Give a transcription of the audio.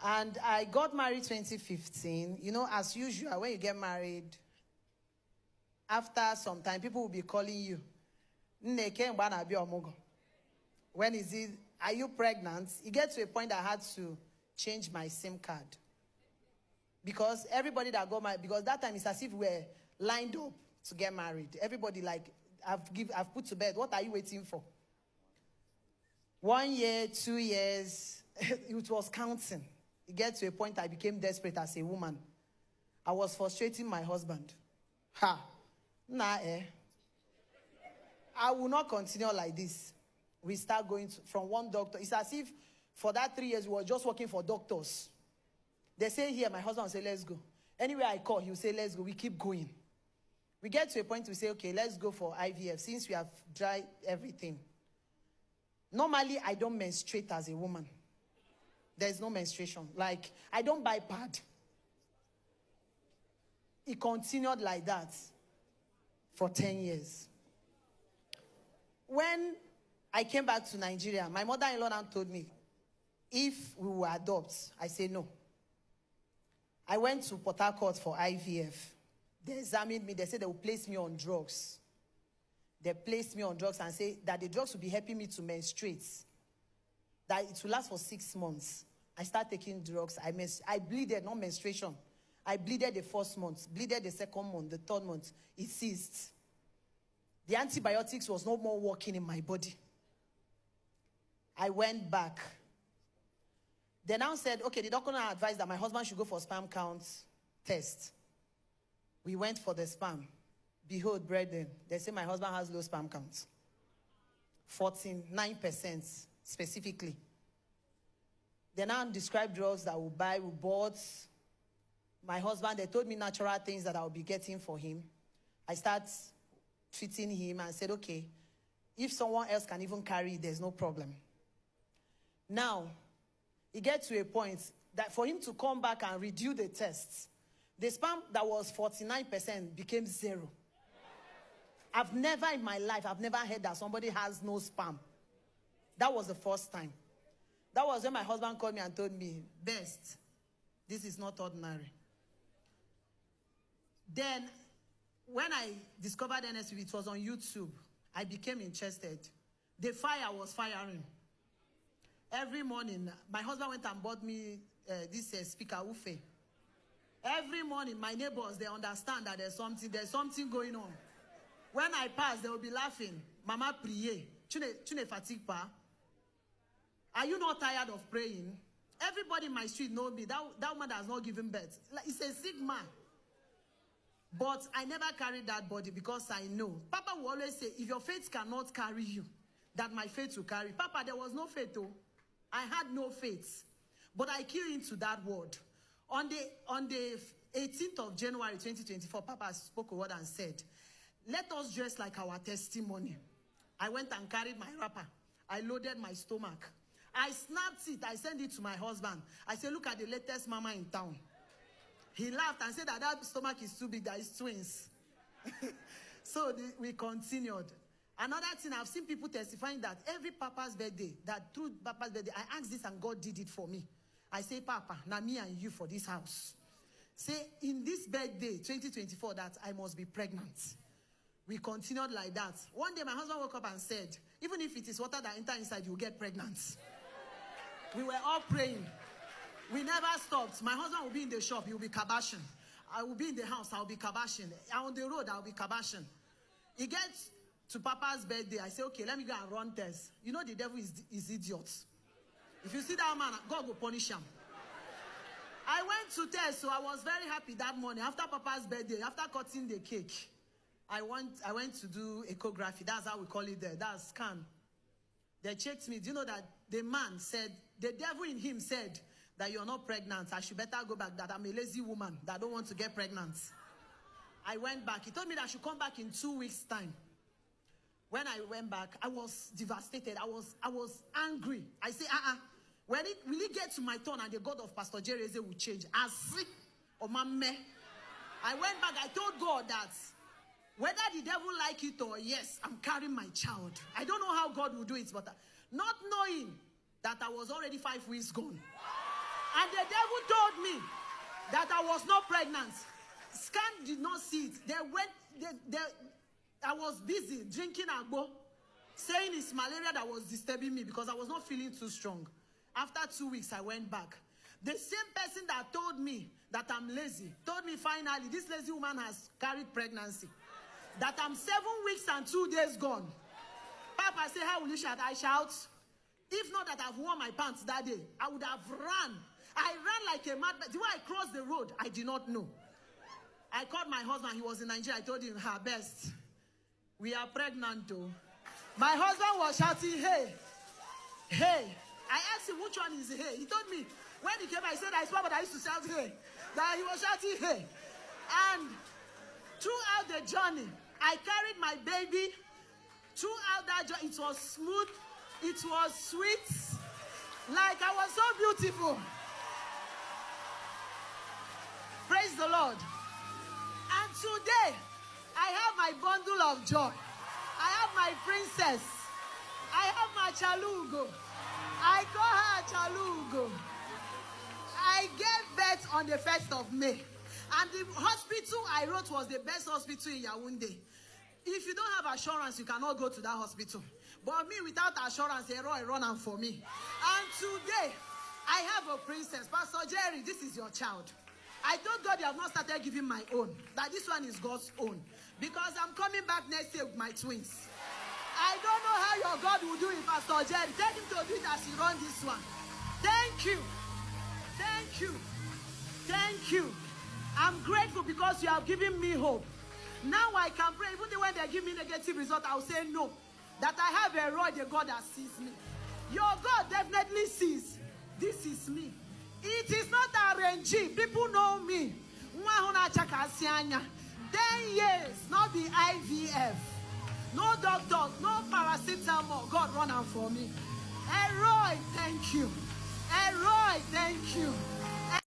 And I got married 2015. You know, as usual, when you get married, after some time, people will be calling you. When is it? Are you pregnant? It gets to a point I had to change my SIM card. Because everybody that got married, because that time it's as if we're lined up to get married. Everybody like, I've put to bed. What are you waiting for? 1 year, 2 years, it was counting. It gets to a point I became desperate as a woman. I was frustrating my husband. I will not continue like this. We start going from one doctor. It's as if for that 3 years we were just working for doctors. They say here, my husband will say, let's go. Anywhere I call, he'll say, let's go. We keep going. We get to a point we say, okay, let's go for IVF since we have tried everything. Normally, I don't menstruate as a woman. There's no menstruation. Like, I don't buy pad. It continued like that for 10 years. When I came back to Nigeria, my mother-in-law now told me, if we will adopt, I say no. I went to Port Harcourt for IVF. They examined me. They said they will place me on drugs. They placed me on drugs and say that the drugs will be helping me to menstruate. That it will last for 6 months. I start taking drugs. I bleeded, not menstruation. I bleeded the first month, bleeded the second month, the third month. It ceased. The antibiotics was no more working in my body. I went back. They now said, okay, the doctor now advised that my husband should go for sperm count test. We went for the sperm. Behold, brethren, they say my husband has low sperm count. 49% specifically. They now describe drugs that we bought. My husband, they told me natural things that I will be getting for him. I start treating him and said, okay, if someone else can even carry it, there's no problem. Now, it gets to a point that for him to come back and redo the tests, the sperm that was 49% became 0. I've never in my life, I've never heard that somebody has no sperm. That was the first time. That was when my husband called me and told me, Best, this is not ordinary. Then, when I discovered NSV, it was on YouTube. I became interested. The fire was firing. Every morning, my husband went and bought me this speaker, Ufe. Every morning, my neighbors, they understand that there's something going on. When I pass, they will be laughing. Mama priye. Chune fatigue pa. Are you not tired of praying? Everybody in my street knows me. That woman has not given birth. Like, it's a sick man. But I never carried that body because I know. Papa will always say, if your faith cannot carry you, that my faith will carry. Papa, there was no faith though. I had no faith. But I keyed into that word. On the 18th of January 2024, Papa spoke a word and said, let us dress like our testimony. I went and carried my wrapper. I loaded my stomach. I snapped it. I sent it to my husband. I said, look at the latest mama in town. He laughed and said that stomach is too big, that is twins. So we continued. Another thing, I've seen people testifying that every Papa's birthday, that through Papa's birthday, I asked this and God did it for me. I say, Papa, now me and you for this house. Say, in this birthday, 2024, that I must be pregnant. We continued like that. One day, my husband woke up and said, even if it is water that enter inside, you'll get pregnant. We were all praying. We never stopped. My husband will be in the shop, he will be kabashing. I will be in the house, I will be kabashing. On the road, I will be kabashing. He gets to Papa's birthday. I say, okay, let me go and run tests. You know the devil is idiot. If you see that man, God will punish him. I went to test, so I was very happy that morning. After Papa's birthday, after cutting the cake, I went to do echography. That's how we call it there. That's scan. They checked me. Do you know that the man said, the devil in him said that you're not pregnant. I should better go back, that I'm a lazy woman, that I don't want to get pregnant. I went back. He told me that I should come back in 2 weeks' time. When I went back, I was devastated. I was angry. I say, will it get to my turn and the God of Pastor Jereze will change? I went back. I told God that whether the devil like it or yes, I'm carrying my child. I don't know how God will do it, but not knowing that I was already 5 weeks gone. And the devil told me that I was not pregnant. Scan did not see it. I was busy drinking agbo, saying it's malaria that was disturbing me because I was not feeling too strong. After 2 weeks, I went back. The same person that told me that I'm lazy told me finally, this lazy woman has carried pregnancy. That I'm 7 weeks and 2 days gone. Papa said, how will you shout? I shout. If not that I've worn my pants that day, I would have run. I ran like a madman. The way I crossed the road, I did not know. I called my husband. He was in Nigeria. I told him, her best. We are pregnant though. My husband was shouting, hey, hey. I asked him, which one is hey? He told me, when he came, I said, I swear, but I used to shout hey. That he was shouting hey. And throughout the journey, I carried my baby. Throughout that journey, it was smooth. It was sweet. Like I was so beautiful. Praise the Lord. And today, I have my bundle of joy. I have my princess. I have my chalugo. I call her chalugo. I gave birth on the 1st of May. And the hospital I wrote was the best hospital in Yaoundé. If you don't have assurance, you cannot go to that hospital. But me, without assurance, a run for me. And today, I have a princess. Pastor Jerry, this is your child. I told God you have not started giving my own. That this one is God's own. Because I'm coming back next year with my twins. I don't know how your God will do it, Pastor Jerry. Tell him to do it as he runs this one. Thank you. Thank you. Thank you. I'm grateful because you have given me hope. Now I can pray. Even when they give me negative result, I'll say no. That I have a rod, a God that sees me. Your God definitely sees. This is me. It is not RNG. People know me. 10 years, not the IVF. No doctor, no paracetamol. God run out for me. Elroy, thank you. Elroy, thank you.